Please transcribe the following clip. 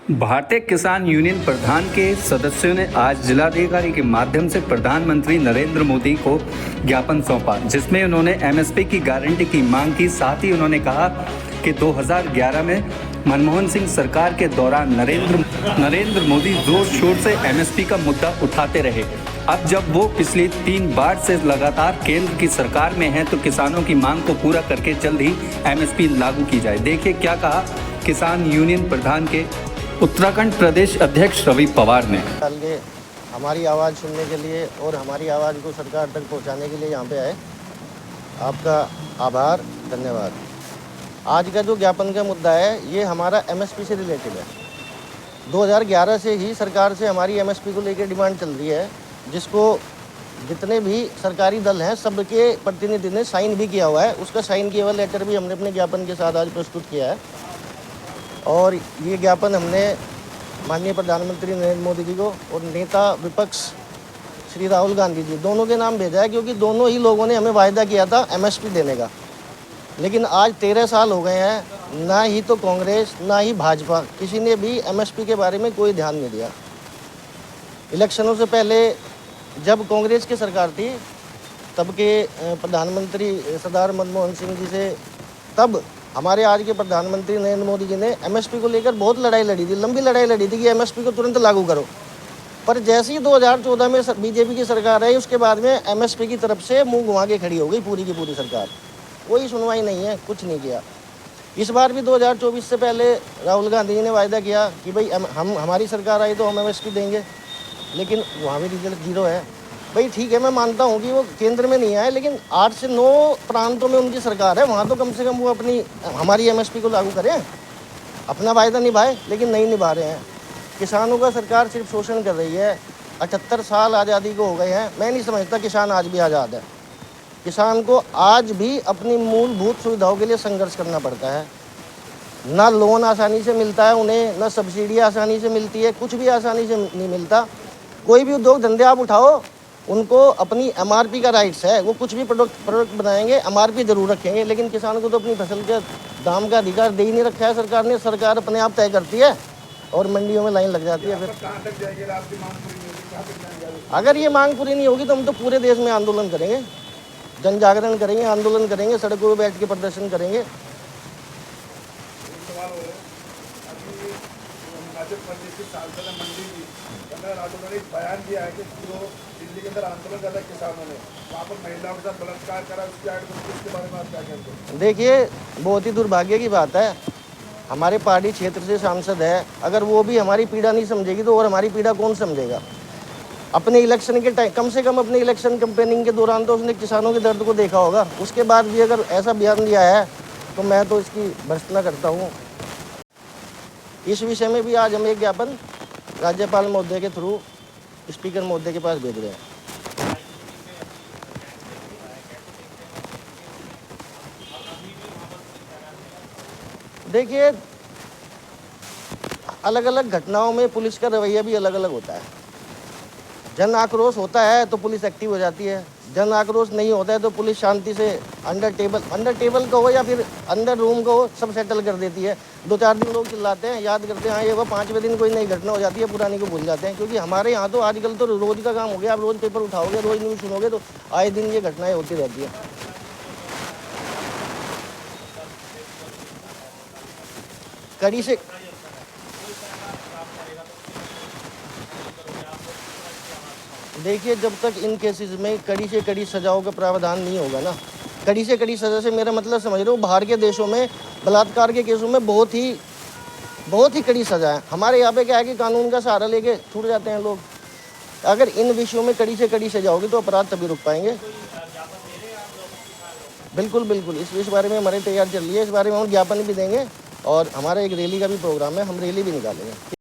भारतीय किसान यूनियन प्रधान के सदस्यों ने आज जिलाधिकारी के माध्यम से प्रधानमंत्री नरेंद्र मोदी को ज्ञापन सौंपा, जिसमें उन्होंने एमएसपी की गारंटी की मांग की। साथ ही उन्होंने कहा कि 2011 में मनमोहन सिंह सरकार के दौरान नरेंद्र मोदी जोर शोर से एमएसपी का मुद्दा उठाते रहे। अब जब वो पिछली 3 बार से लगातार केंद्र की सरकार में हैं, तो किसानों की मांग को पूरा करके जल्द ही एमएसपी लागू की जाए। देखिए क्या कहा किसान यूनियन प्रधान के उत्तराखंड प्रदेश अध्यक्ष रवि पवार ने। हमारी आवाज़ सुनने के लिए और हमारी आवाज़ को सरकार तक पहुंचाने के लिए यहाँ पे आए, आपका आभार, धन्यवाद। आज का जो ज्ञापन का मुद्दा है ये हमारा एमएसपी से रिलेटेड है। 2011 से ही सरकार से हमारी एमएसपी को लेकर डिमांड चल रही है, जिसको जितने भी सरकारी दल हैं सबके प्रतिनिधि ने साइन भी किया हुआ है। उसका साइन किया हुआ लेटर भी हमने अपने ज्ञापन के साथ आज प्रस्तुत किया है। और ये ज्ञापन हमने माननीय प्रधानमंत्री नरेंद्र मोदी जी को और नेता विपक्ष श्री राहुल गांधी जी दोनों के नाम भेजा है, क्योंकि दोनों ही लोगों ने हमें वायदा किया था एमएसपी देने का। लेकिन आज 13 साल हो गए हैं, ना ही तो कांग्रेस ना ही भाजपा किसी ने भी एमएसपी के बारे में कोई ध्यान नहीं दिया। इलेक्शनों से पहले जब कांग्रेस की सरकार थी, तब के प्रधानमंत्री सरदार मनमोहन सिंह जी से तब हमारे आज के प्रधानमंत्री नरेंद्र मोदी जी ने एमएसपी को लेकर बहुत लड़ाई लड़ी थी, लंबी लड़ाई लड़ी थी कि एमएसपी को तुरंत लागू करो। पर जैसे ही 2014 में बीजेपी की सरकार आई, उसके बाद में एमएसपी की तरफ से मुंह घुमा के खड़ी हो गई पूरी की पूरी सरकार। कोई सुनवाई नहीं है, कुछ नहीं किया। इस बार भी 2024 से पहले राहुल गांधी जी ने वायदा किया कि भाई हमारी सरकार आई तो हम एमएसपी देंगे, लेकिन वहाँ भी रिजल्ट 0 है। भाई ठीक है, मैं मानता हूँ कि वो केंद्र में नहीं आए, लेकिन 8 से 9 प्रांतों में उनकी सरकार है, वहाँ तो कम से कम वो हमारी एमएसपी को लागू करें, अपना वायदा निभाए, लेकिन नहीं निभा रहे हैं। किसानों का सरकार सिर्फ शोषण कर रही है। 78 साल आज़ादी को हो गए हैं, मैं नहीं समझता किसान आज भी आज़ाद है। किसान को आज भी अपनी मूलभूत सुविधाओं के लिए संघर्ष करना पड़ता है। ना लोन आसानी से मिलता है उन्हें, ना सब्सिडी आसानी से मिलती है, कुछ भी आसानी से नहीं मिलता। कोई भी उद्योग धंधे आप उठाओ, उनको अपनी एमआरपी का राइट्स है, वो कुछ भी प्रोडक्ट बनाएंगे एमआरपी जरूर रखेंगे, लेकिन किसान को तो अपनी फसल के दाम का अधिकार दे ही नहीं रखा है सरकार ने। सरकार अपने आप तय करती है और मंडियों में लाइन लग जाती है। फिर अगर ये मांग पूरी नहीं होगी तो हम तो पूरे देश में आंदोलन करेंगे, जन जागरण करेंगे, आंदोलन करेंगे, सड़कों पर बैठ के प्रदर्शन करेंगे। बयान दिया है कि जो दिल्ली के अंदर आंदोलन कर रहे किसानों ने, वहाँ पर महिलाओं के साथ बलात्कार करा, उसके बारे में आप क्या कहते हैं? देखिए, बहुत ही दुर्भाग्य की बात है। हमारे पहाड़ी क्षेत्र से सांसद है, अगर वो भी हमारी पीड़ा नहीं समझेगी तो और हमारी पीड़ा कौन समझेगा? अपने इलेक्शन के टाइम, कम से कम अपने इलेक्शन कैंपेनिंग के दौरान तो उसने किसानों के दर्द को देखा होगा। उसके बाद भी अगर ऐसा बयान दिया है तो मैं तो इसकी भर्त्सना करता हूँ। इस विषय में भी आज हम एक ज्ञापन राज्यपाल महोदय के थ्रू स्पीकर महोदय के पास भेज रहे हैं। देखिए, अलग अलग घटनाओं में पुलिस का रवैया भी अलग अलग होता है। जन आक्रोश होता है तो पुलिस एक्टिव हो जाती है, जन आक्रोश नहीं होता है तो पुलिस शांति से अंडर टेबल का हो या फिर अंदर रूम का हो, सब सेटल कर देती है। 2-4 दिन लोग चिल्लाते हैं, याद करते हैं, हाँ ये वो 5वें दिन कोई नई घटना हो जाती है, पुरानी को भूल जाते हैं। क्योंकि हमारे यहाँ तो आजकल तो रोज का काम हो गया। आप रोज पेपर उठाओगे, रोज न्यूज़ सुनोगे तो आए दिन ये घटनाएं होती रहती है। कड़ी से देखिए, जब तक इन केसेस में कड़ी से कड़ी सजाओं का प्रावधान नहीं होगा ना, कड़ी से कड़ी सजा से मेरा मतलब समझ रहे हो, बाहर के देशों में बलात्कार के केसों में बहुत ही कड़ी सजा है। हमारे यहाँ पे क्या है कि कानून का सहारा लेके छूट जाते हैं लोग। अगर इन विषयों में कड़ी से कड़ी सजा होगी तो अपराध तभी रुक पाएंगे। बिल्कुल, इस बारे में हमारी तैयारी चल रही है। इस बारे में हम ज्ञापन भी देंगे और हमारा एक रैली का भी प्रोग्राम है, हम रैली भी निकालेंगे।